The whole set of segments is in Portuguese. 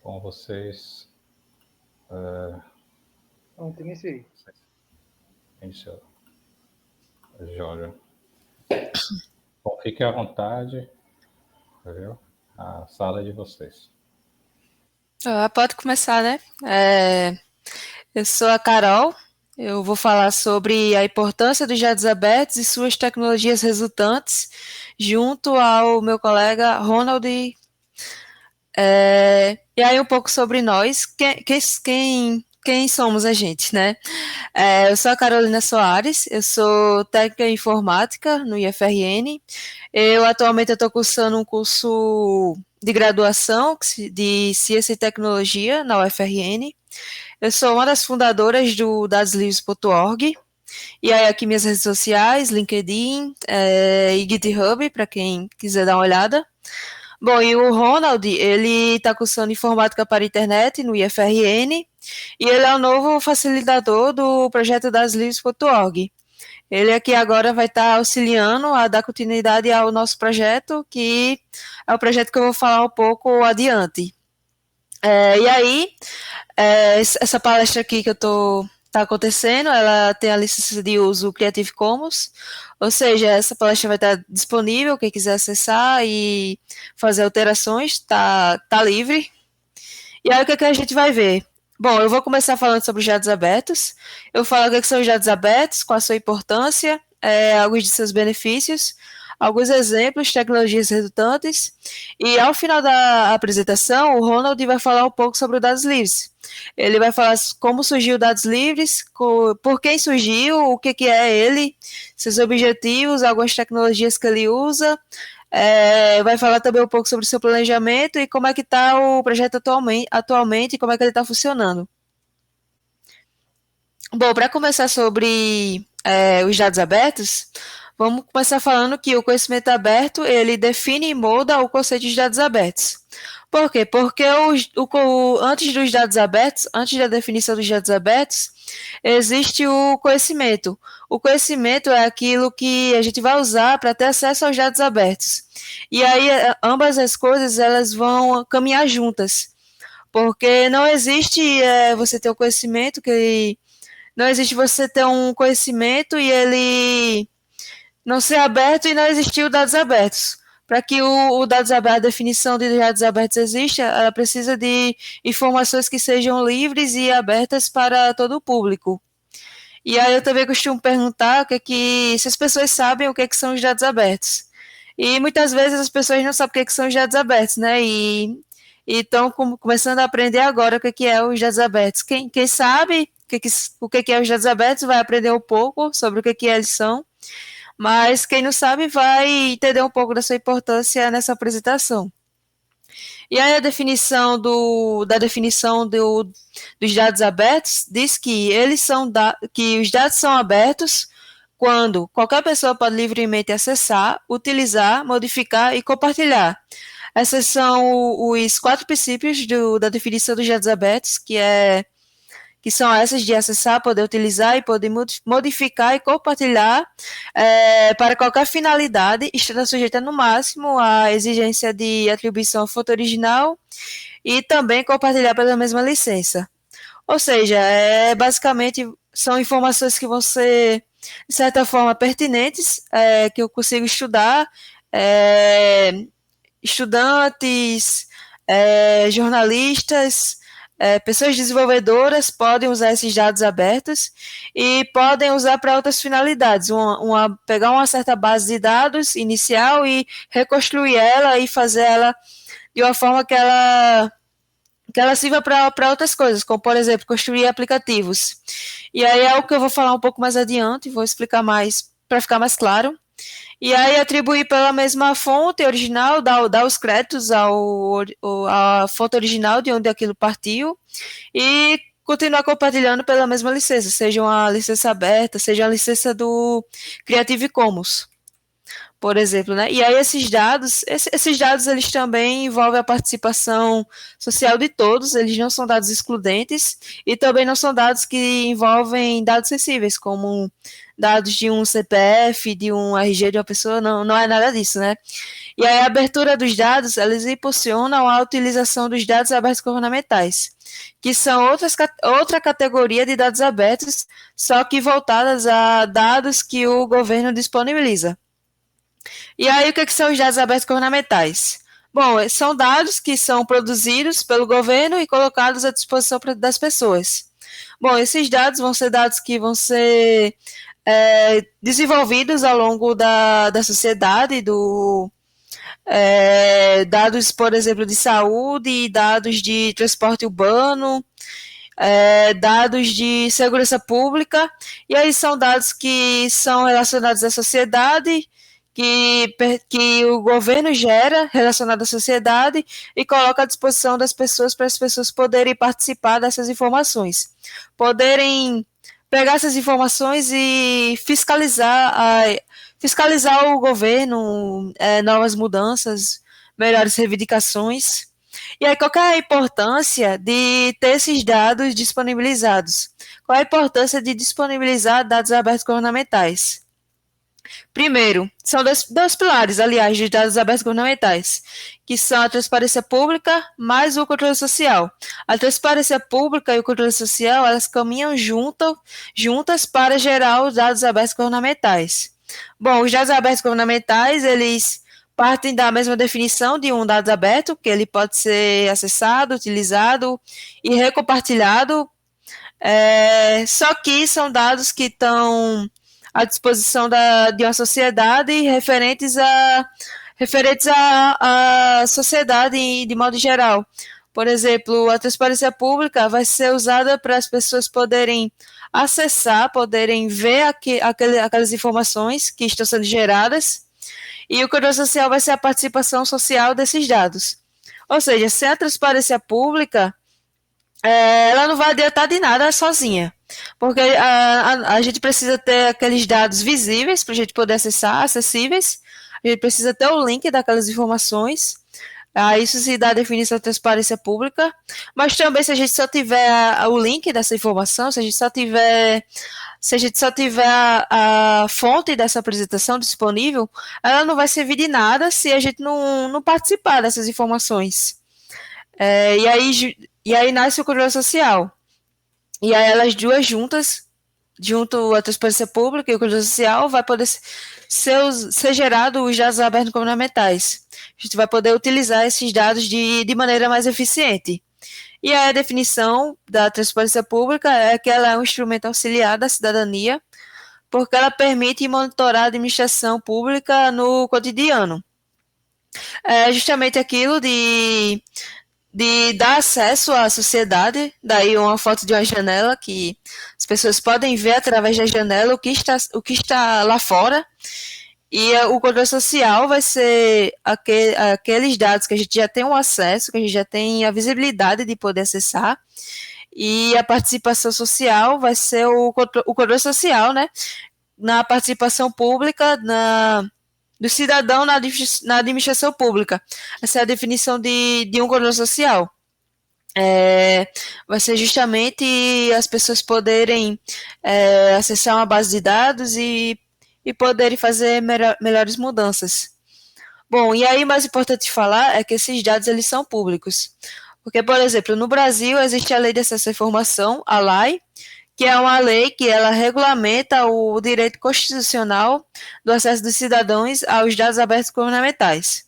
com vocês. Pronto, iniciei. Iniciou. Jóia. Bom, fiquem à vontade, viu? A sala é de vocês. Pode começar, né? Eu sou a Carol. Eu vou falar sobre a importância dos dados abertos e suas tecnologias resultantes, junto ao meu colega Ronald. E aí um pouco sobre nós, quem somos a gente, né? Eu sou a Carolina Soares, eu sou técnica em informática no IFRN. Eu atualmente estou cursando um curso de graduação de Ciência e Tecnologia na UFRN. Eu sou uma das fundadoras do dadoslivres.org. E aí aqui minhas redes sociais, LinkedIn e GitHub, para quem quiser dar uma olhada. Bom, e o Ronald, ele está cursando informática para a internet no IFRN, e ele é o novo facilitador do projeto dadoslivres.org. Ele aqui agora vai estar auxiliando a dar continuidade ao nosso projeto, que é o projeto que eu vou falar um pouco adiante. E aí, essa palestra aqui que tá acontecendo, ela tem a licença de uso Creative Commons, ou seja, essa palestra vai estar disponível, quem quiser acessar e fazer alterações, tá livre. E aí o que a gente vai ver? Bom, eu vou começar falando sobre os dados abertos. Eu falo o que são os dados abertos, qual a sua importância, alguns de seus benefícios, alguns exemplos, tecnologias resultantes. E ao final da apresentação, o Ronald vai falar um pouco sobre o dados livres. Ele vai falar como surgiu o dados livres, por quem surgiu, o que é ele, seus objetivos, algumas tecnologias que ele usa. Vai falar também um pouco sobre o seu planejamento e como é que está o projeto atualmente e como é que ele está funcionando. Bom, para começar sobre os dados abertos, vamos começar falando que o conhecimento aberto, ele define e molda o conceito de dados abertos. Por quê? Porque antes dos dados abertos, antes da definição dos dados abertos, existe o conhecimento. O conhecimento é aquilo que a gente vai usar para ter acesso aos dados abertos. E aí, ambas as coisas, elas vão caminhar juntas. Porque não existe você ter o conhecimento que... Não existe você ter um conhecimento e ele não ser aberto e não existir os dados abertos. Para que o dados aberto, a definição de dados abertos exista, ela precisa de informações que sejam livres e abertas para todo o público. E aí eu também costumo perguntar se as pessoas sabem o que são os dados abertos. E muitas vezes as pessoas não sabem o que são os dados abertos, né? E estão começando a aprender agora o que é os dados abertos. Quem sabe o que é os dados abertos vai aprender um pouco sobre o que eles são, mas quem não sabe vai entender um pouco da sua importância nessa apresentação. E aí a definição dos dados abertos diz que que os dados são abertos quando qualquer pessoa pode livremente acessar, utilizar, modificar e compartilhar. Esses são os 4 princípios da definição dos dados abertos, que são essas de acessar, poder utilizar e poder modificar e compartilhar para qualquer finalidade, estando sujeita no máximo à exigência de atribuição à fonte original e também compartilhar pela mesma licença. Ou seja, basicamente são informações que vão ser, de certa forma, pertinentes, que eu consigo estudar, estudantes, jornalistas, pessoas desenvolvedoras podem usar esses dados abertos e podem usar para outras finalidades, pegar uma certa base de dados inicial e reconstruir ela e fazer ela de uma forma que ela sirva para outras coisas, como, por exemplo, construir aplicativos. E aí é o que eu vou falar um pouco mais adiante, vou explicar mais para ficar mais claro. E aí atribuir pela mesma fonte original, dar os créditos à fonte original de onde aquilo partiu e continuar compartilhando pela mesma licença, seja uma licença aberta, seja a licença do Creative Commons, por exemplo, né? E aí esses dados eles também envolvem a participação social de todos, eles não são dados excludentes e também não são dados que envolvem dados sensíveis, como dados de um CPF, de um RG de uma pessoa, não é nada disso, né? E aí a abertura dos dados, eles impulsionam a utilização dos dados abertos governamentais, que são outra categoria de dados abertos, só que voltadas a dados que o governo disponibiliza. E aí, o que são os dados abertos governamentais? Bom, são dados que são produzidos pelo governo e colocados à disposição das pessoas. Bom, esses dados vão ser dados que vão ser desenvolvidos ao longo da sociedade, dados, por exemplo, de saúde, dados de transporte urbano, dados de segurança pública, e aí são dados que são relacionados à sociedade, que o governo gera relacionado à sociedade e coloca à disposição das pessoas para as pessoas poderem participar dessas informações, poderem pegar essas informações e fiscalizar o governo, novas mudanças, melhores reivindicações. E aí, qual que é a importância de ter esses dados disponibilizados? Qual é a importância de disponibilizar dados abertos governamentais? Primeiro, são dois pilares, aliás, de dados abertos governamentais, que são a transparência pública mais o controle social. A transparência pública e o controle social, elas caminham juntas para gerar os dados abertos governamentais. Bom, os dados abertos governamentais, eles partem da mesma definição de um dado aberto, que ele pode ser acessado, utilizado e recompartilhado, só que são dados que estão à disposição de uma sociedade referentes à sociedade de modo geral. Por exemplo, a transparência pública vai ser usada para as pessoas poderem acessar, poderem ver aquelas informações que estão sendo geradas, e o controle social vai ser a participação social desses dados. Ou seja, sem a transparência pública, ela não vai adiantar de nada sozinha, porque a gente precisa ter aqueles dados visíveis para a gente poder acessar, acessíveis, a gente precisa ter o link daquelas informações, isso se dá a definição de transparência pública, mas também se a gente só tiver o link dessa informação, se a gente só tiver a fonte dessa apresentação disponível, ela não vai servir de nada se a gente não participar dessas informações. E aí nasce o controle social. E aí elas duas juntas, junto à transparência pública e o controle social, vai poder ser gerado os dados abertos governamentais. A gente vai poder utilizar esses dados de maneira mais eficiente. E a definição da transparência pública é que ela é um instrumento auxiliar da cidadania, porque ela permite monitorar a administração pública no cotidiano. É justamente aquilo de dar acesso à sociedade, daí uma foto de uma janela que as pessoas podem ver através da janela o que está lá fora, e o controle social vai ser aqueles dados que a gente já tem um acesso, que a gente já tem a visibilidade de poder acessar, e a participação social vai ser o controle social, né, na participação pública, do cidadão na administração pública. Essa é a definição de um controle social. Vai ser justamente as pessoas poderem acessar uma base de dados e poderem fazer melhores mudanças. Bom, e aí mais importante falar é que esses dados eles são públicos. Porque, por exemplo, no Brasil existe a Lei de Acesso à Informação, a LAI, que é uma lei que ela regulamenta o direito constitucional do acesso dos cidadãos aos dados abertos governamentais.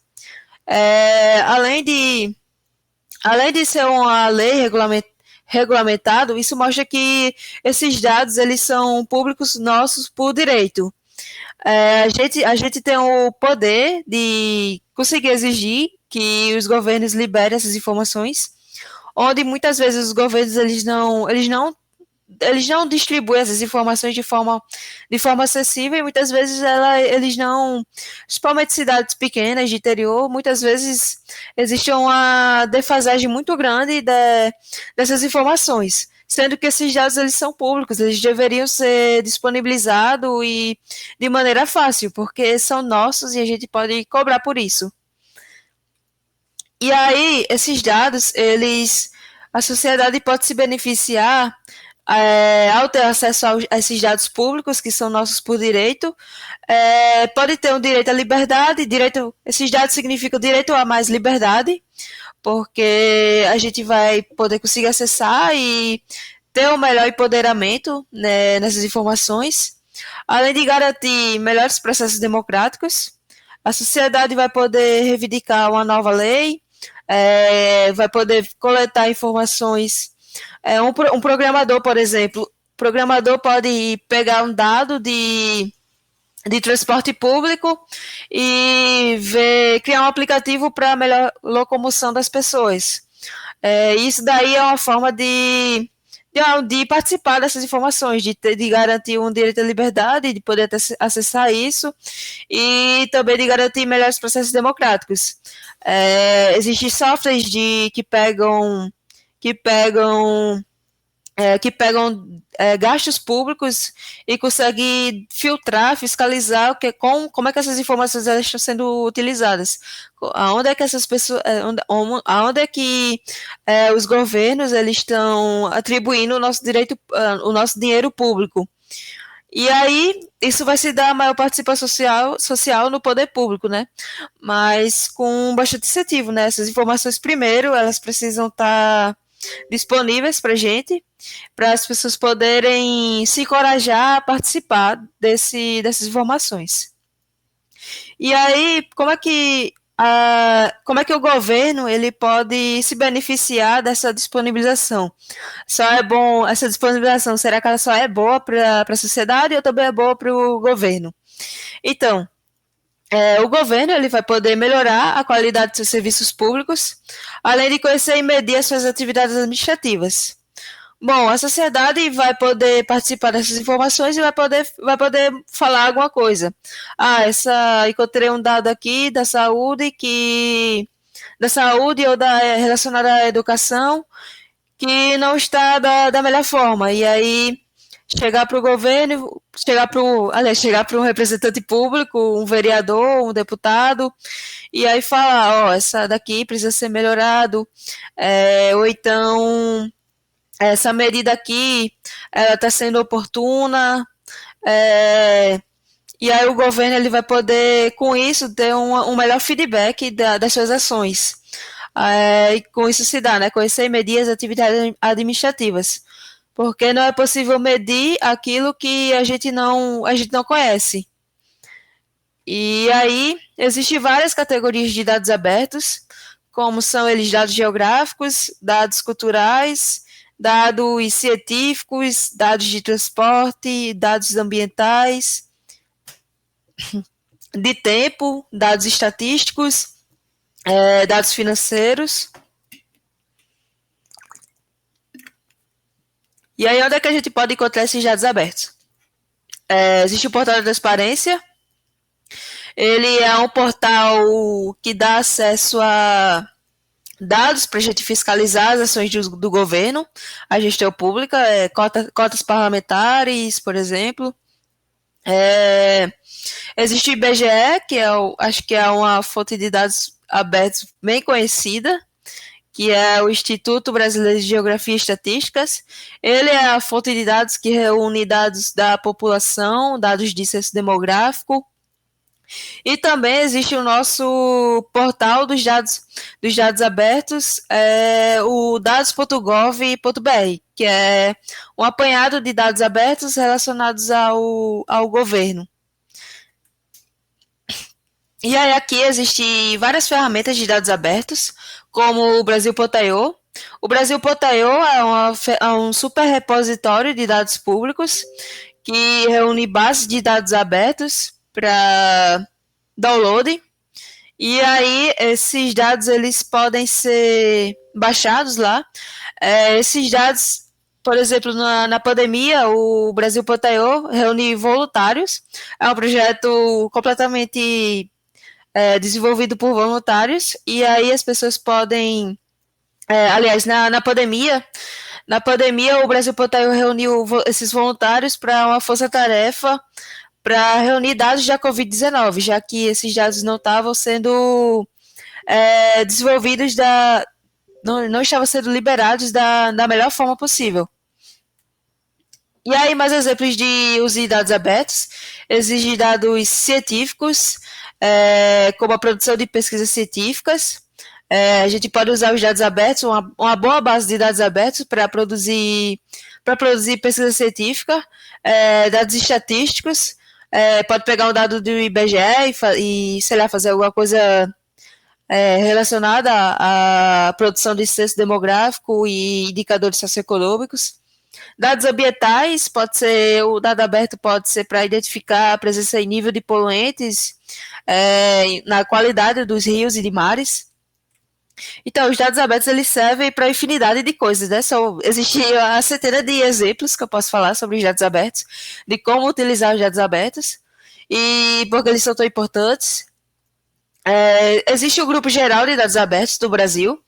Além de ser uma lei regulamentado, isso mostra que esses dados eles são públicos nossos por direito. A gente tem o poder de conseguir exigir que os governos liberem essas informações, onde muitas vezes os governos eles não distribuem essas informações de forma acessível, e muitas vezes eles não, principalmente cidades pequenas de interior, muitas vezes existe uma defasagem muito grande dessas informações, sendo que esses dados eles são públicos, eles deveriam ser disponibilizados e de maneira fácil, porque são nossos e a gente pode cobrar por isso. E aí, esses dados, a sociedade pode se beneficiar ao ter acesso a esses dados públicos, que são nossos por direito, pode ter um direito à liberdade, esses dados significam direito a mais liberdade, porque a gente vai poder conseguir acessar e ter um melhor empoderamento, né, nessas informações, além de garantir melhores processos democráticos. A sociedade vai poder reivindicar uma nova lei, vai poder coletar informações. Um programador, por exemplo, o programador pode pegar um dado de transporte público e criar um aplicativo para a melhor locomoção das pessoas. Isso daí é uma forma de participar dessas informações, de garantir um direito à liberdade, de poder acessar isso e também de garantir melhores processos democráticos. Existem softwares que pegam gastos públicos e conseguem filtrar, fiscalizar como é que essas informações elas estão sendo utilizadas, aonde é que essas pessoas, aonde é que os governos eles estão atribuindo o nosso direito, o nosso dinheiro público. E aí, isso vai se dar maior participação social no poder público, né? Mas com bastante incentivo, né? Essas informações, primeiro, elas precisam estar disponíveis para a gente, para as pessoas poderem se encorajar a participar dessas informações. E aí, como é que o governo ele pode se beneficiar dessa disponibilização? Essa disponibilização, será que ela só é boa para a sociedade ou também é boa para o governo? Então, o governo ele vai poder melhorar a qualidade de seus serviços públicos, além de conhecer e medir as suas atividades administrativas. Bom, a sociedade vai poder participar dessas informações e vai poder falar alguma coisa. Encontrei um dado aqui da saúde ou relacionada à educação que não está da melhor forma. E aí chegar para o governo, chegar para um representante público, um vereador, um deputado, e aí falar, essa daqui precisa ser melhorado, ou então essa medida aqui ela está sendo oportuna, e aí o governo ele vai poder, com isso, ter um melhor feedback das suas ações. E com isso se dá, né? Conhecer e medir as atividades administrativas. Porque não é possível medir aquilo que a gente não conhece. E aí, existem várias categorias de dados abertos, como são eles dados geográficos, dados culturais, dados científicos, dados de transporte, dados ambientais, de tempo, dados estatísticos, dados financeiros. E aí, onde é que a gente pode encontrar esses dados abertos? Existe o portal da transparência. Ele é um portal que dá acesso a dados para a gente fiscalizar as ações do governo, a gestão pública, cotas parlamentares, por exemplo. Existe o IBGE, que acho que é uma fonte de dados abertos bem conhecida, que é o Instituto Brasileiro de Geografia e Estatísticas. Ele é a fonte de dados que reúne dados da população, dados de censo demográfico. E também existe o nosso portal dos dados abertos, o dados.gov.br, que é um apanhado de dados abertos relacionados ao governo. E aí aqui existem várias ferramentas de dados abertos, como o Brasil.io. O Brasil.io é um super repositório de dados públicos que reúne bases de dados abertos para download. E aí esses dados eles podem ser baixados lá. Esses dados, por exemplo, na pandemia, o Brasil.io reúne voluntários. É um projeto completamente desenvolvido por voluntários, e aí as pessoas podem... aliás, na pandemia, o Brasil.io reuniu esses voluntários para uma força-tarefa para reunir dados da Covid-19, já que esses dados não estavam sendo desenvolvidos, não estavam sendo liberados da melhor forma possível. E aí, mais exemplos de uso de dados abertos, exige dados científicos, como a produção de pesquisas científicas. A gente pode usar os dados abertos, uma boa base de dados abertos para produzir pesquisa científica, dados estatísticos, pode pegar um dado do IBGE sei lá, fazer alguma coisa relacionada à produção de censo demográfico e indicadores socioeconômicos. Dados ambientais, o dado aberto pode ser para identificar a presença e nível de poluentes na qualidade dos rios e de mares. Então, os dados abertos eles servem para infinidade de coisas, né? Existe uma centena de exemplos que eu posso falar sobre os dados abertos, de como utilizar os dados abertos e por que eles são tão importantes. Existe o Grupo Geral de Dados Abertos do Brasil,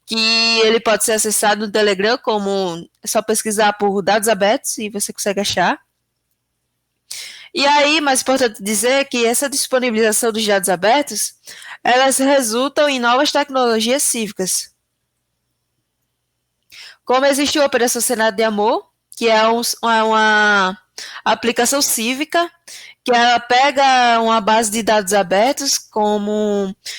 que ele pode ser acessado no Telegram, como é só pesquisar por dados abertos e você consegue achar. E aí, mais importante dizer que essa disponibilização dos dados abertos, elas resultam em novas tecnologias cívicas. Como existe a Operação Senado de Amor, que é uma aplicação cívica que ela pega uma base de dados abertos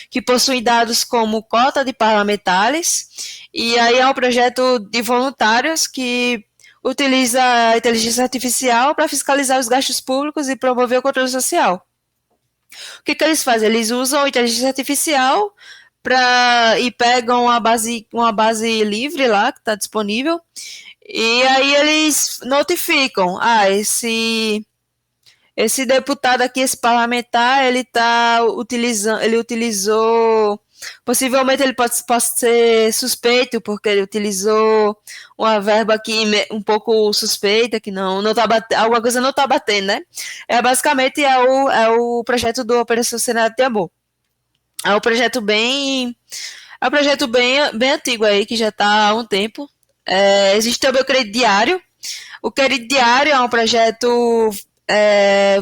que possui dados como cota de parlamentares, e aí é um projeto de voluntários que utiliza a inteligência artificial para fiscalizar os gastos públicos e promover o controle social. O que eles fazem? Eles usam a inteligência artificial e pegam uma base livre lá, que está disponível, e aí eles notificam, esse deputado aqui, esse parlamentar, ele utilizou, possivelmente ele pode ser suspeito, porque ele utilizou uma verba aqui um pouco suspeita, que não tá batendo, alguma coisa não tá batendo, né? Basicamente é o projeto do Operação Senado de Amor. É um projeto bem antigo aí, que já está há um tempo. Existe também o Crédito Diário. O Crédito Diário é um projeto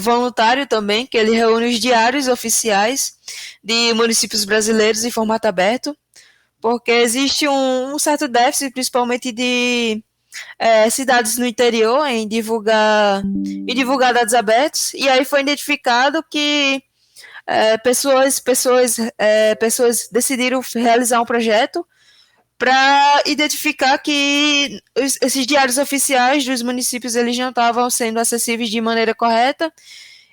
voluntário também, que ele reúne os diários oficiais de municípios brasileiros em formato aberto, porque existe um certo déficit, principalmente de cidades no interior, em divulgar dados abertos, e aí foi identificado que pessoas decidiram realizar um projeto para identificar que esses diários oficiais dos municípios eles não estavam sendo acessíveis de maneira correta,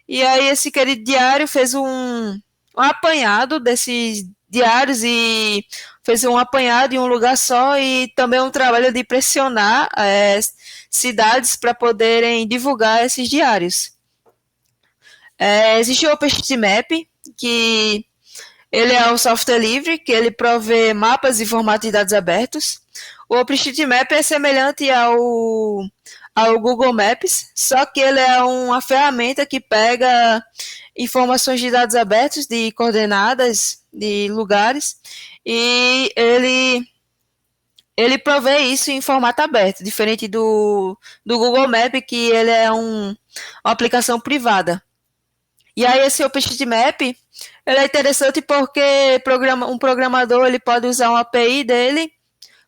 e aí esse querido diário fez um apanhado desses diários e fez um apanhado em um lugar só, e também um trabalho de pressionar cidades para poderem divulgar esses diários. Existe o OpenStreetMap, que ele é um software livre, que ele provê mapas em formato de dados abertos. O OpenStreetMap é semelhante ao Google Maps, só que ele é uma ferramenta que pega informações de dados abertos, de coordenadas, de lugares, e ele provê isso em formato aberto, diferente do Google Maps, que ele é uma aplicação privada. E aí esse OpenStreetMap, ele é interessante porque um programador ele pode usar uma API dele,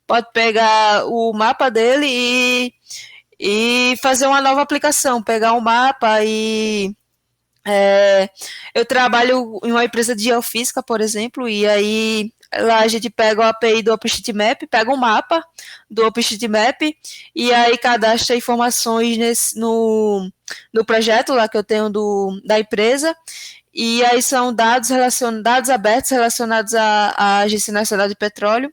pode pegar o mapa dele e fazer uma nova aplicação, pegar um mapa eu trabalho em uma empresa de geofísica, por exemplo, e aí lá a gente pega o API do OpenStreetMap, pega um mapa do OpenStreetMap e aí cadastra informações no projeto lá que eu tenho da empresa, e aí são dados abertos relacionados à Agência Nacional de Petróleo,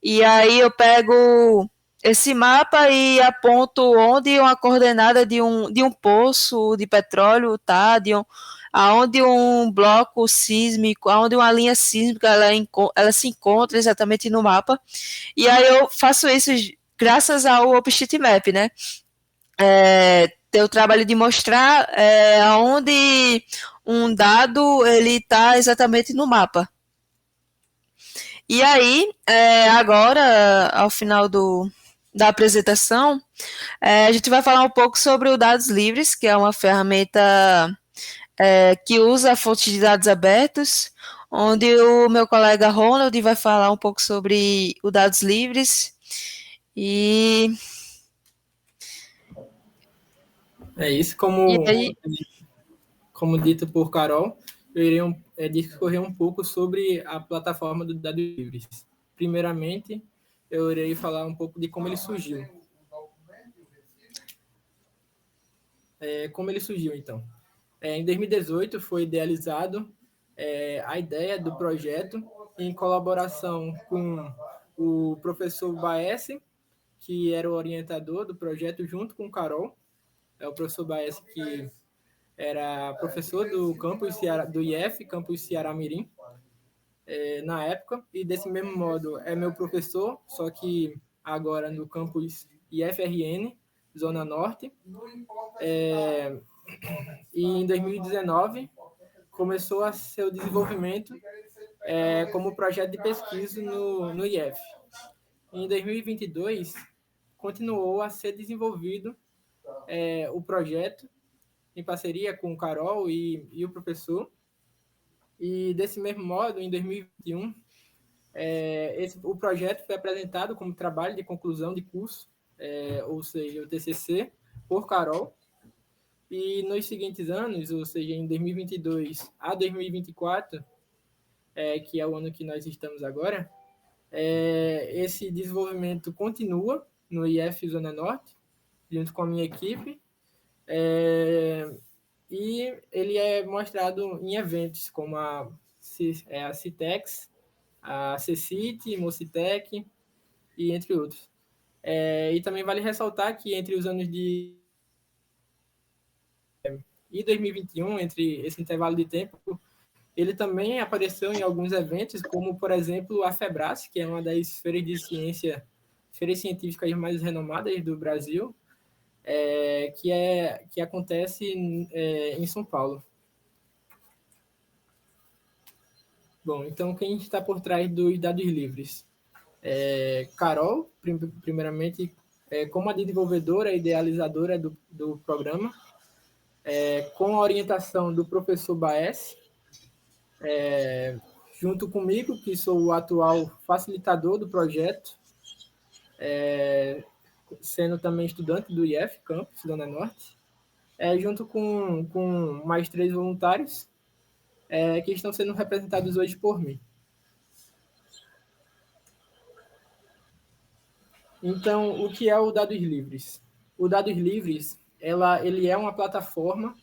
e aí eu pego esse mapa e aponto onde uma coordenada de um poço de petróleo está, aonde um bloco sísmico, aonde uma linha sísmica ela se encontra exatamente no mapa. E aí eu faço isso graças ao OpenStreetMap, né? Tem o trabalho de mostrar aonde um dado ele está exatamente no mapa. E aí, agora, ao final da apresentação, a gente vai falar um pouco sobre o Dados Livres, que é uma ferramenta que usa fontes de dados abertos, onde o meu colega Ronald vai falar um pouco sobre o Dados Livres. E É isso, E aí, como dito por Carol, eu irei discorrer um pouco sobre a plataforma do Dados Livres. Primeiramente, eu irei falar um pouco de como ele surgiu. Como ele surgiu, então. Em 2018, foi idealizado a ideia do projeto em colaboração com o professor Baesse, que era o orientador do projeto, junto com Carol. É o professor Baesse que era professor do campus do IF, campus Ceará Mirim, na época, e desse mesmo modo é meu professor, só que agora no campus IFRN, Zona Norte. E em 2019 começou a seu desenvolvimento como projeto de pesquisa no IF. Em 2022 continuou a ser desenvolvido o projeto em parceria com o Carol e o professor. E desse mesmo modo, em 2021, o projeto foi apresentado como trabalho de conclusão de curso, ou seja, o TCC, por Carol. E nos seguintes anos, ou seja, em 2022 a 2024, que é o ano que nós estamos agora, esse desenvolvimento continua no IF Zona Norte, junto com a minha equipe, e ele é mostrado em eventos como a CITEX, a CECIT, Mocitec, e entre outros. E também vale ressaltar que entre os anos de e 2021, entre esse intervalo de tempo, ele também apareceu em alguns eventos, como, por exemplo, a FEBRAS, que é uma das feiras de ciência, feiras científicas mais renomadas do Brasil, que acontece em São Paulo. Bom, então quem está por trás dos dados livres? Carol, primeiramente, como a desenvolvedora e idealizadora do programa, com a orientação do professor Baes, junto comigo, que sou o atual facilitador do projeto, sendo também estudante do IF, Campus Zona Norte, junto com mais 3 voluntários, que estão sendo representados hoje por mim. Então, o que é o Dados Livres? O Dados Livres, ele é uma plataforma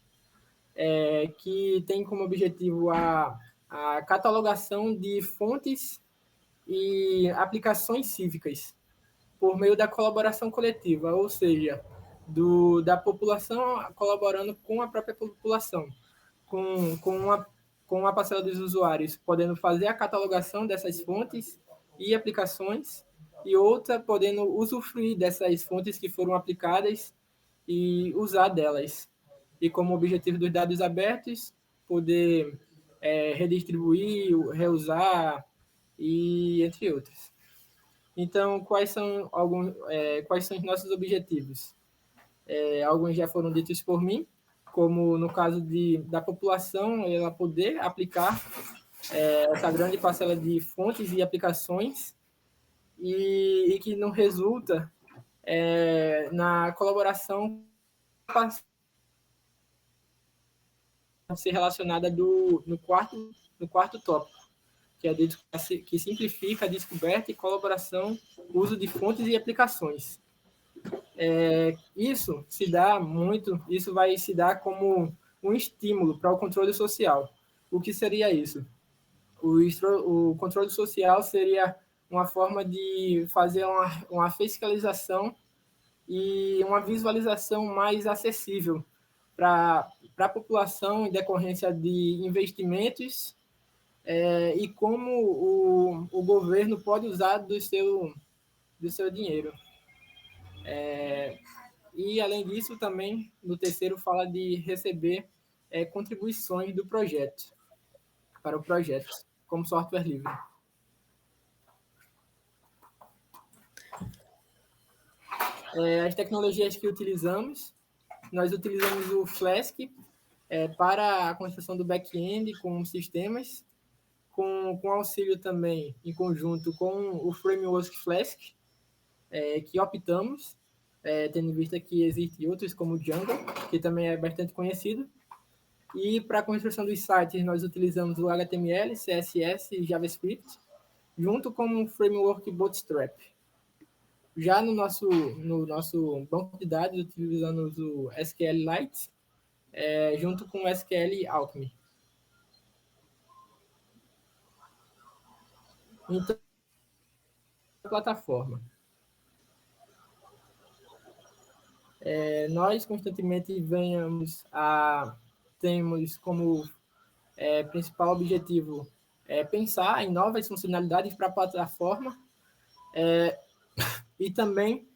que tem como objetivo a catalogação de fontes e aplicações cívicas por meio da colaboração coletiva, ou seja, da população colaborando com a própria população, com a parcela dos usuários podendo fazer a catalogação dessas fontes e aplicações, e outra podendo usufruir dessas fontes que foram aplicadas e usar delas. E como objetivo dos dados abertos, poder redistribuir, reusar, e entre outros. Então, quais são os nossos objetivos? Alguns já foram ditos por mim, como no caso da população, ela poder aplicar essa grande parcela de fontes e aplicações e que não resulta na colaboração ser relacionada no quarto tópico, que simplifica a descoberta e colaboração, uso de fontes e aplicações. Isso vai se dar como um estímulo para o controle social. O que seria isso? O controle social seria uma forma de fazer uma fiscalização e uma visualização mais acessível para a população em decorrência de investimentos e como o governo pode usar do seu dinheiro. E, além disso, também, no terceiro, fala de receber contribuições do projeto, para o projeto, como software livre. As tecnologias que utilizamos, nós utilizamos o Flask para a construção do back-end com sistemas, com auxílio também, em conjunto com o framework Flask, que optamos, tendo em vista que existem outros como o Django, que também é bastante conhecido. E para a construção dos sites, nós utilizamos o HTML, CSS e JavaScript, junto com o framework Bootstrap. Já no nosso banco de dados, utilizamos o SQLite, junto com o SQL Alchemy. Então, a plataforma. Nós constantemente temos como principal objetivo pensar em novas funcionalidades para a plataforma e também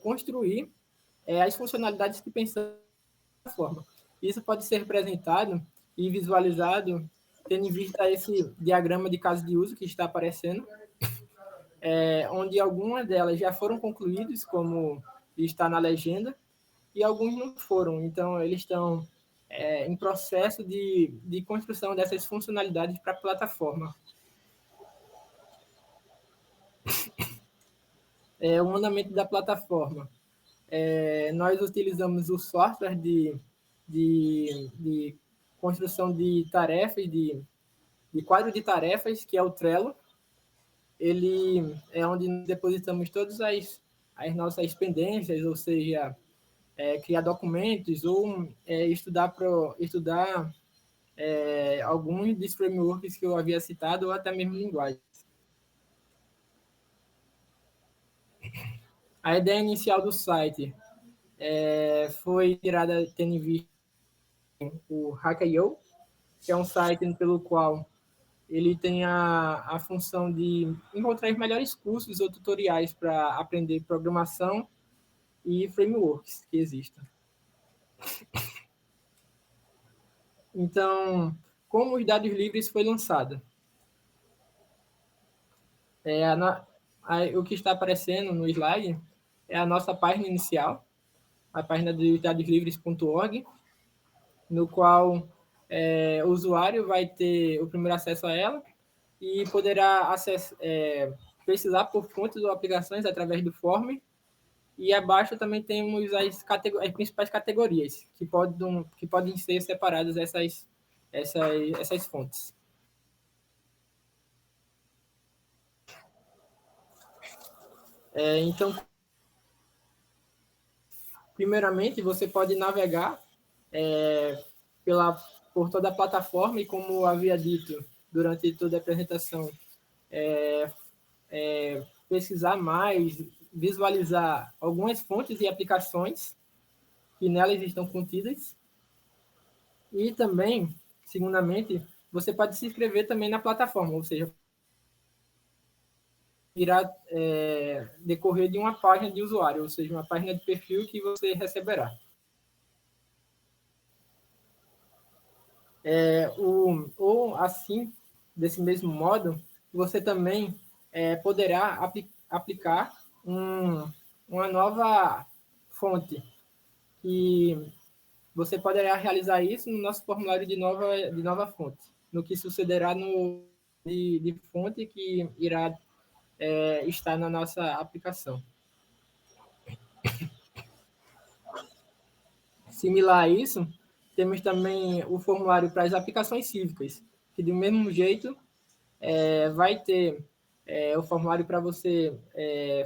construir as funcionalidades que pensamos na plataforma. Isso pode ser representado e visualizado tendo em vista esse diagrama de caso de uso que está aparecendo, onde algumas delas já foram concluídas, como está na legenda, e alguns não foram. Então, eles estão em processo de construção dessas funcionalidades para a plataforma. O andamento da plataforma. Nós utilizamos o software de construção de tarefas, de quadro de tarefas, que é o Trello. Ele é onde depositamos todas as nossas pendências, ou seja, criar documentos ou estudar alguns dos frameworks que eu havia citado, ou até mesmo linguagens. A ideia inicial do site foi tirada tendo em vista o Hack.io, que é um site pelo qual ele tem a função de encontrar os melhores cursos ou tutoriais para aprender programação e frameworks que existam. Então, como os dados livres foi lançado? O que está aparecendo no slide é a nossa página inicial, a página do dadoslivres.org, no qual o usuário vai ter o primeiro acesso a ela e poderá pesquisar por fontes ou aplicações através do form. E abaixo também temos as principais categorias, que podem ser separadas essas fontes. Então, primeiramente, você pode navegar por toda a plataforma e, como havia dito durante toda a apresentação, pesquisar mais, visualizar algumas fontes e aplicações que nelas estão contidas. E também, segundamente, você pode se inscrever também na plataforma, ou seja, irá decorrer de uma página de usuário, ou seja, uma página de perfil que você receberá. Ou assim, desse mesmo modo, você também poderá aplicar uma nova fonte, que você poderá realizar isso no nosso formulário de nova fonte, no que sucederá de fonte que irá estar na nossa aplicação. Similar a isso, temos também o formulário para as aplicações cívicas, que do mesmo jeito vai ter o formulário para você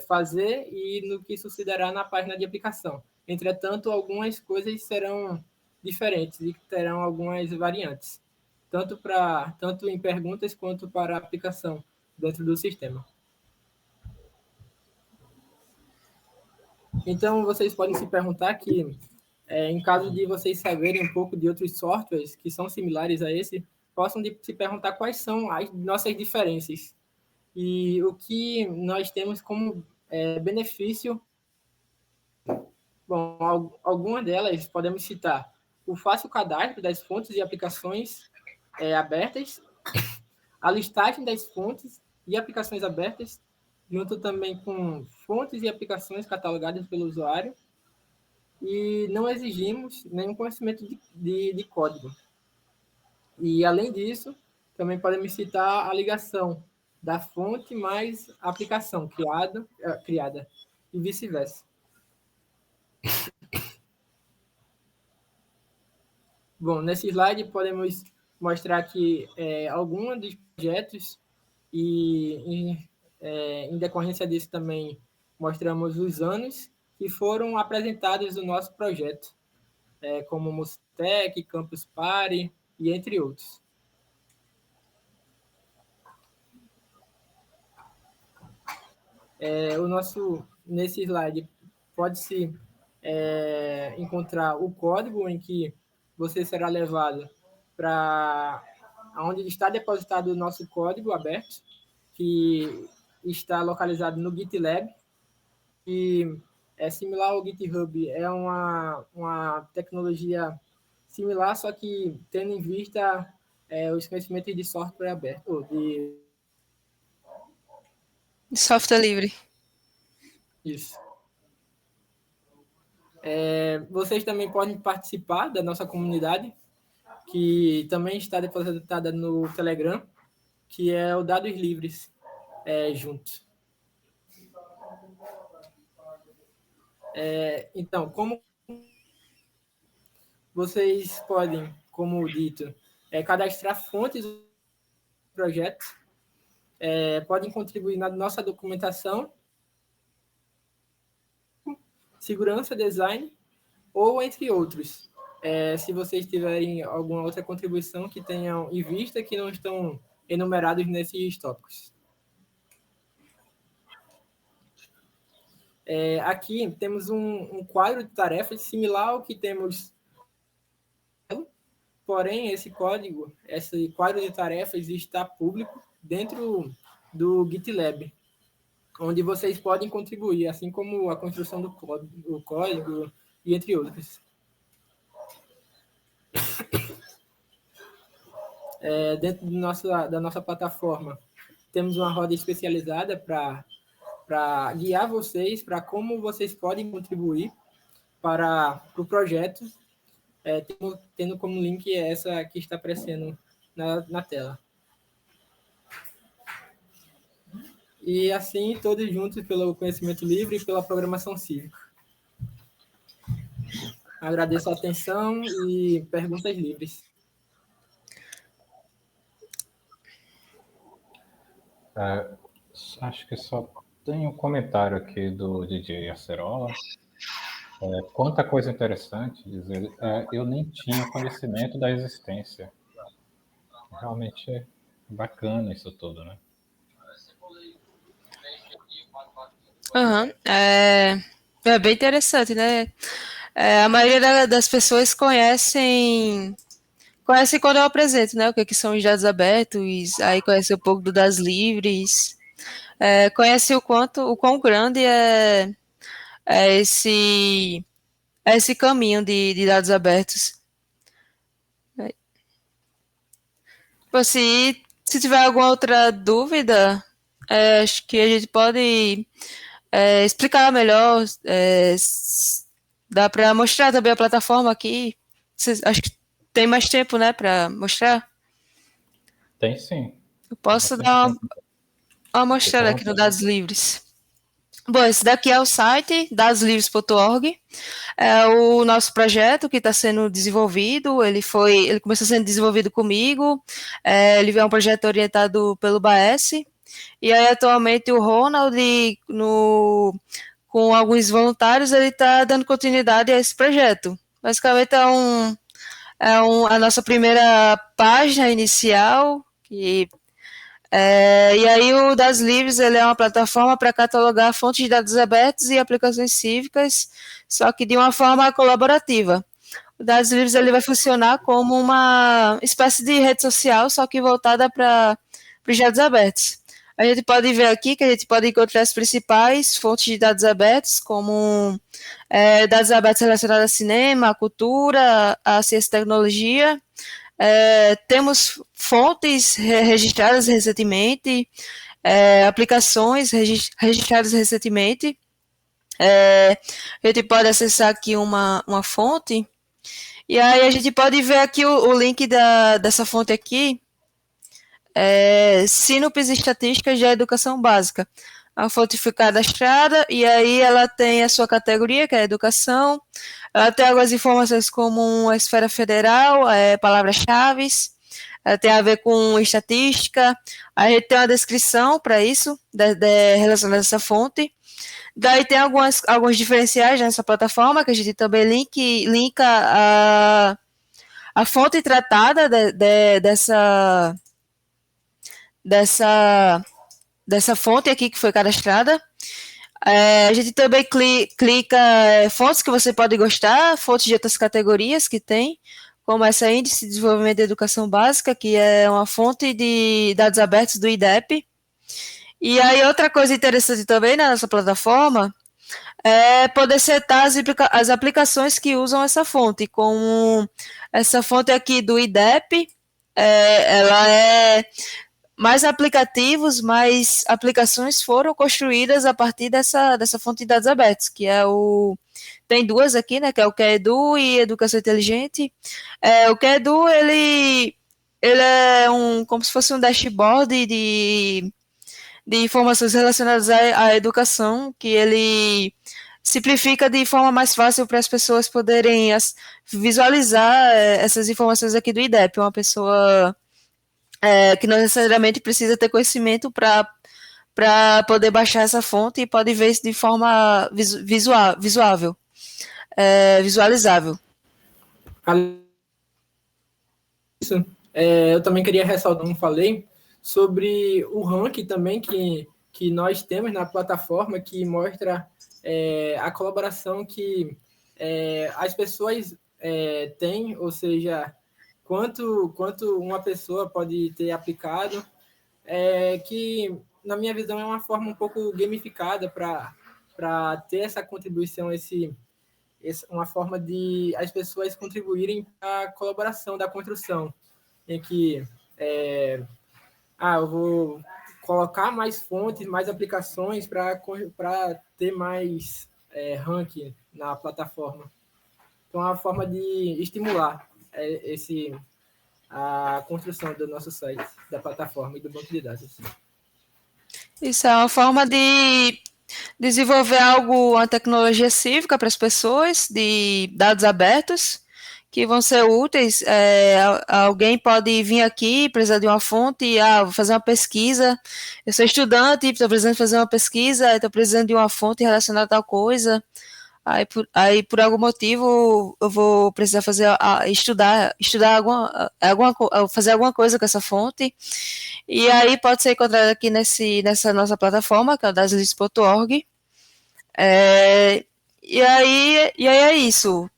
fazer e no que sucederá na página de aplicação. Entretanto, algumas coisas serão diferentes e terão algumas variantes, tanto em perguntas quanto para a aplicação dentro do sistema. Então, vocês podem se perguntar que, em caso de vocês saberem um pouco de outros softwares que são similares a esse, possam se perguntar quais são as nossas diferenças e o que nós temos como benefício. Bom, algumas delas podemos citar o fácil cadastro das fontes e aplicações abertas, a listagem das fontes e aplicações abertas, junto também com fontes e aplicações catalogadas pelo usuário, e não exigimos nenhum conhecimento de código. E, além disso, também podemos citar a ligação da fonte mais a aplicação criada e vice-versa. Bom, nesse slide podemos mostrar aqui alguns dos projetos e, em decorrência disso, também mostramos os anos que foram apresentados no nosso projeto, como Mustec, Campus Party e entre outros. Nesse slide pode-se encontrar o código em que você será levado para onde está depositado o nosso código aberto, que está localizado no GitLab, e é similar ao GitHub, é uma tecnologia similar, só que tendo em vista os conhecimentos de software aberto, de Software livre. isso. Vocês também podem participar da nossa comunidade, que também está depositada no Telegram, que é o Dados Livres junto. Então, como vocês podem, como dito, cadastrar fontes do projeto, podem contribuir na nossa documentação, segurança, design, ou entre outros. Se vocês tiverem alguma outra contribuição que tenham em vista que não estão enumerados nesses tópicos. Aqui temos um quadro de tarefas similar ao que temos, porém esse quadro de tarefas está público dentro do GitLab, onde vocês podem contribuir, assim como a construção do código e entre outros. Dentro da nossa plataforma, temos uma roda especializada para guiar vocês para como vocês podem contribuir para o projeto, tendo como link essa que está aparecendo na tela. E assim, todos juntos pelo conhecimento livre e pela programação cívica. Agradeço a atenção e perguntas livres. Acho que só tem um comentário aqui do DJ Acerola. Quanta coisa interessante, diz ele. Eu nem tinha conhecimento da existência. Realmente é bacana isso tudo, né? Uhum. É bem interessante, né? A maioria das pessoas conhecem quando eu apresento, né? O que são os dados abertos, aí conhece um pouco do dados livres, conhece o quão grande é esse caminho de dados abertos. Se tiver alguma outra dúvida, acho que a gente pode explicar melhor. Dá para mostrar também a plataforma aqui. Acho que tem mais tempo, né, para mostrar? Tem sim. Eu posso dar uma mostrada aqui no Dados Livres. Bom, esse daqui é o site dadoslivres.org. É o nosso projeto que está sendo desenvolvido. Ele começou sendo desenvolvido comigo. Ele é um projeto orientado pelo BAS. E aí, atualmente, o Ronald, com alguns voluntários, ele está dando continuidade a esse projeto. Basicamente, a nossa primeira página inicial. E aí o Dados Livres ele é uma plataforma para catalogar fontes de dados abertos e aplicações cívicas, só que de uma forma colaborativa. O Dados Livres ele vai funcionar como uma espécie de rede social, só que voltada para os dados abertos. A gente pode ver aqui que a gente pode encontrar as principais fontes de dados abertos, como dados abertos relacionados a cinema, a cultura, a ciência e tecnologia. Temos fontes registradas recentemente, aplicações registradas recentemente. A gente pode acessar aqui uma fonte, e aí a gente pode ver aqui o link dessa fonte aqui, Sinopse Estatísticas da Educação Básica. A fonte foi cadastrada e aí ela tem a sua categoria, que é educação. Ela tem algumas informações como a esfera federal, palavras-chave. Ela tem a ver com estatística. A gente tem uma descrição para isso, relacionada a essa fonte. Daí tem alguns diferenciais nessa plataforma, que a gente também linka a fonte tratada dessa fonte aqui que foi cadastrada. A gente também clica fontes que você pode gostar, fontes de outras categorias que tem, como essa Índice de Desenvolvimento da Educação Básica, que é uma fonte de dados abertos do IDEP. E aí outra coisa interessante também na nossa plataforma é poder setar as aplicações que usam essa fonte, como essa fonte aqui do IDEP, ela é mais aplicativos, mais aplicações foram construídas a partir dessa fonte de dados abertos, que é tem duas aqui, né, que é o QEDU e Educação Inteligente. O QEDU, ele é como se fosse um dashboard de informações relacionadas à educação, que ele simplifica de forma mais fácil para as pessoas poderem visualizar essas informações aqui do IDEP. Uma pessoa que não necessariamente precisa ter conhecimento para poder baixar essa fonte e pode ver isso de forma visualizável. Eu também queria ressaltar, não falei, sobre o ranking também que nós temos na plataforma, que mostra a colaboração que as pessoas têm, ou seja, quanto uma pessoa pode ter aplicado, que, na minha visão, é uma forma um pouco gamificada para ter essa contribuição, uma forma de as pessoas contribuírem para a colaboração da construção, em que eu vou colocar mais fontes, mais aplicações para ter mais ranking na plataforma. Então, é uma forma de estimular a construção do nosso site, da plataforma e do banco de dados. Isso é uma forma de desenvolver uma tecnologia cívica para as pessoas, de dados abertos, que vão ser úteis. Alguém pode vir aqui, precisar de uma fonte, vou fazer uma pesquisa, eu sou estudante, estou precisando fazer uma pesquisa, estou precisando de uma fonte relacionada a tal coisa, aí por algum motivo eu vou precisar estudar fazer alguma coisa com essa fonte, e aí pode ser encontrado aqui nessa nossa plataforma, que é o daslis.org. E aí é isso.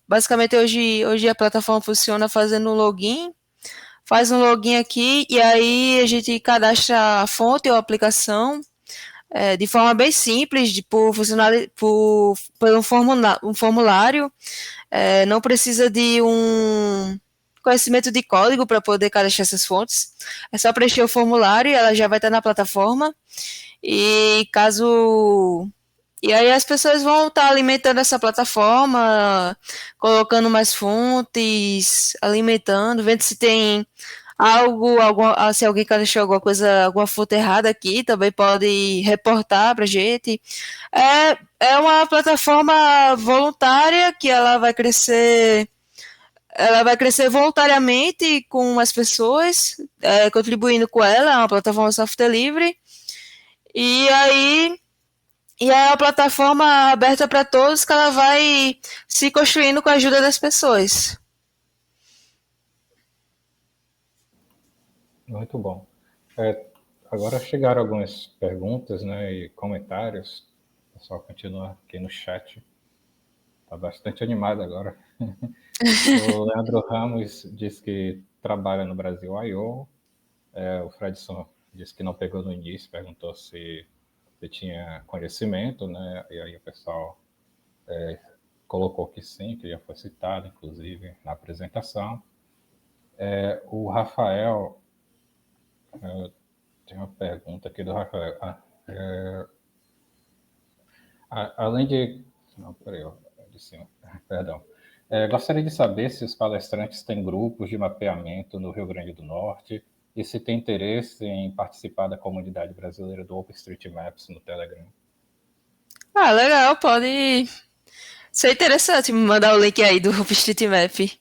Basicamente, hoje a plataforma funciona fazendo um login. Faz um login aqui e aí a gente cadastra a fonte ou a aplicação de forma bem simples, por um formulário. Não precisa de um conhecimento de código para poder cadastrar essas fontes. É só preencher o formulário e ela já vai estar na plataforma. E aí as pessoas vão estar alimentando essa plataforma, colocando mais fontes, alimentando, vendo se tem se alguém deixou alguma fonte errada aqui, também pode reportar para a gente. É uma plataforma voluntária que ela vai crescer voluntariamente com as pessoas, contribuindo com ela, é uma plataforma software livre. E aí é uma plataforma aberta para todos, que ela vai se construindo com a ajuda das pessoas. Muito bom. Agora chegaram algumas perguntas, né, e comentários. O pessoal continua aqui no chat. Está bastante animado agora. O Leandro Ramos diz que trabalha no Brasil I.O. O Fredson disse que não pegou no início, perguntou se tinha conhecimento, né? E aí o pessoal colocou que sim, que já foi citado, inclusive, na apresentação. O Rafael, tem uma pergunta aqui do Rafael. Além de... Não, peraí, perdão. Gostaria de saber se os palestrantes têm grupos de mapeamento no Rio Grande do Norte e se tem interesse em participar da comunidade brasileira do OpenStreetMaps no Telegram. Ah, legal, pode ser interessante me mandar o link aí do OpenStreetMap.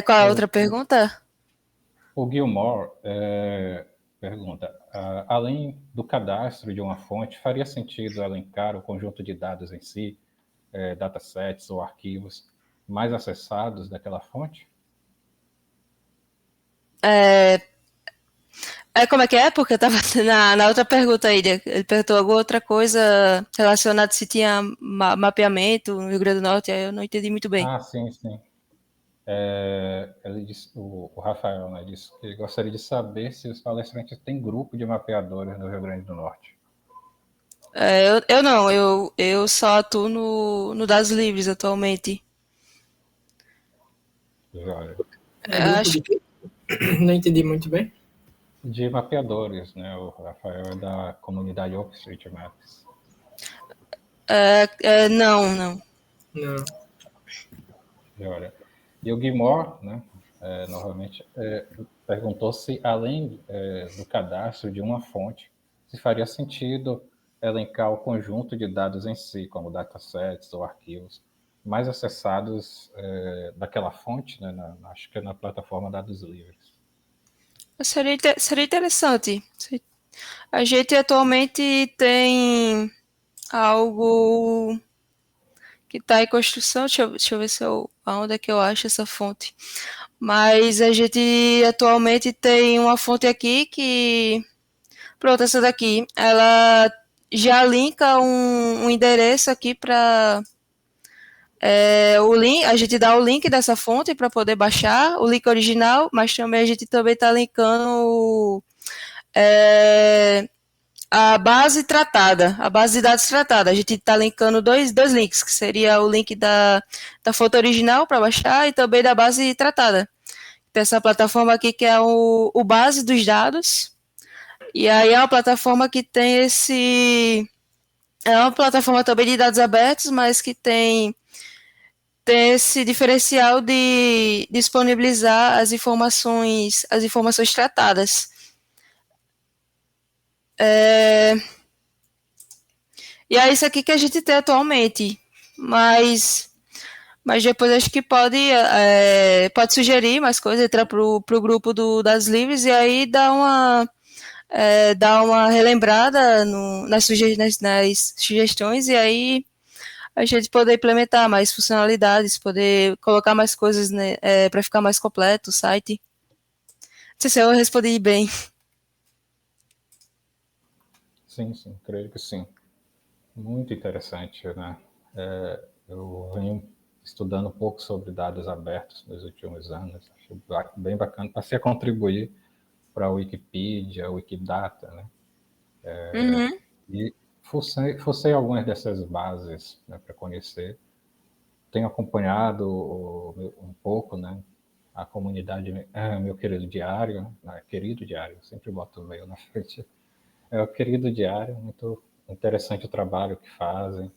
Qual é a outra pergunta? O Gilmore pergunta, além do cadastro de uma fonte, faria sentido elencar o conjunto de dados em si, datasets ou arquivos mais acessados daquela fonte? Como é que é? Porque eu tava na outra pergunta aí, ele perguntou alguma outra coisa relacionada se tinha mapeamento no Rio Grande do Norte, aí eu não entendi muito bem. Ah, sim, sim. Ele disse, o Rafael, né, disse que gostaria de saber se os palestrantes têm grupo de mapeadores no Rio Grande do Norte. Eu não, eu só atuo no Dados Livres atualmente. Olha, Grupo Acho de quê? Não entendi muito bem. de mapeadores, né? O Rafael é da comunidade OpenStreetMaps. não, não. Não. Olha, e o Guimor, né? Novamente, perguntou se, além do cadastro de uma fonte, se faria sentido elencar o conjunto de dados em si, como datasets ou arquivos, mais acessados daquela fonte, né, acho que é na plataforma Dados Livres. Seria interessante. A gente atualmente tem algo que está em construção, deixa eu ver se aonde é que eu acho essa fonte. Mas a gente atualmente tem uma fonte aqui que. Pronto, essa daqui. Ela já linka um endereço aqui para. O link, a gente dá o link dessa fonte para poder baixar, o link original, mas também a gente também está linkando a base tratada, a base de dados tratada. A gente está linkando dois links, que seria o link da foto original para baixar e também da base tratada. Tem essa plataforma aqui que é o base dos dados. E aí é uma plataforma que tem esse. É uma plataforma também de dados abertos, mas que tem esse diferencial de disponibilizar as informações tratadas. E é isso aqui que a gente tem atualmente. Mas depois acho que pode sugerir mais coisas, entrar pro grupo das Livres e aí dar uma relembrada nas sugestões e aí a gente poder implementar mais funcionalidades, poder colocar mais coisas, né, para ficar mais completo o site. Não sei se eu respondi bem. Sim, sim, creio que sim. Muito interessante, né? Eu venho estudando um pouco sobre dados abertos nos últimos anos. Acho bem bacana. Passei a contribuir para a Wikipedia, Wikidata, né? E fucei algumas dessas bases, né, para conhecer. Tenho acompanhado um pouco, né, a comunidade, meu querido diário, né, querido diário, sempre boto o meio na frente. É o querido diário, muito interessante o trabalho que fazem.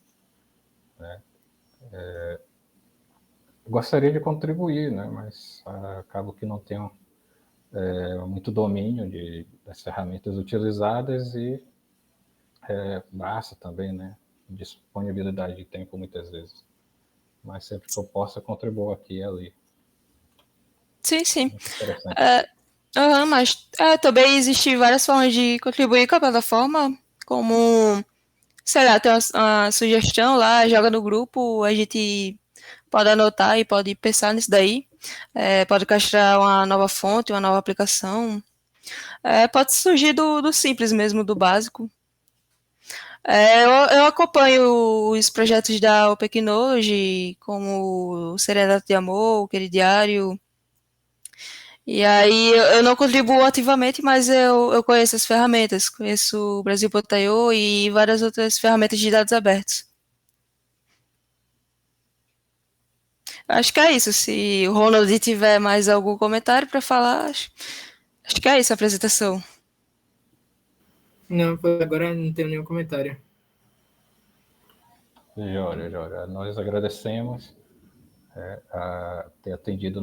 Gostaria de contribuir, né, mas acabo que não tenho muito domínio das ferramentas utilizadas e basta também, né, disponibilidade de tempo muitas vezes. Mas sempre que eu posso, eu contribuo aqui e ali. Sim, sim. Muito interessante. Mas também existem várias formas de contribuir com a plataforma, como, sei lá, tem uma sugestão lá, joga no grupo, a gente pode anotar e pode pensar nisso daí. Pode castrar uma nova fonte, uma nova aplicação. Pode surgir do simples mesmo, do básico. Eu acompanho os projetos da Openology, como o Serenidade de Amor, o Querido Diário. E aí eu não contribuo ativamente, mas eu conheço as ferramentas, conheço o Brasil.io e várias outras ferramentas de dados abertos. Acho que é isso. Se o Ronald tiver mais algum comentário para falar, acho que é isso a apresentação. Não, por agora não tenho nenhum comentário. Jória. Nós agradecemos a ter atendido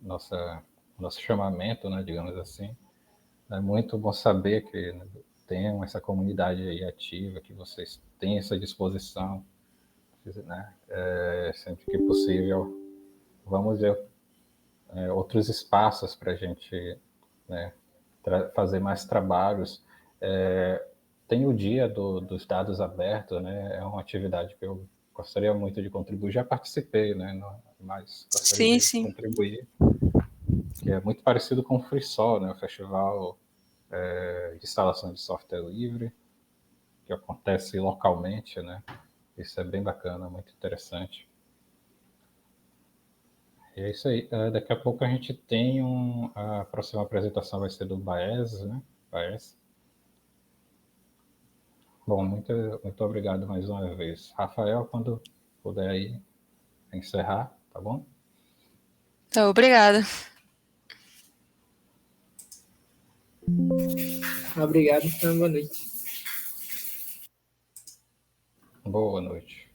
nosso chamamento, né, digamos assim. É muito bom saber que, né, tem essa comunidade aí ativa, que vocês têm essa disposição, né? Sempre que possível, vamos ver outros espaços para a gente, né, fazer mais trabalhos. Tem o dia dos dados abertos, né? É uma atividade que eu gostaria muito de contribuir. Já participei, né? Mas gostaria Sim, de sim. contribuir, que é muito parecido com o FreeSol, né? O Festival de Instalação de Software Livre, que acontece localmente, né? Isso é bem bacana, muito interessante. E é isso aí. Daqui a pouco a gente tem a próxima apresentação vai ser do Baez, né? Baez. Bom, muito obrigado mais uma vez. Rafael, quando puder aí encerrar, tá bom? Então, obrigada. Obrigado, então, boa noite. Boa noite.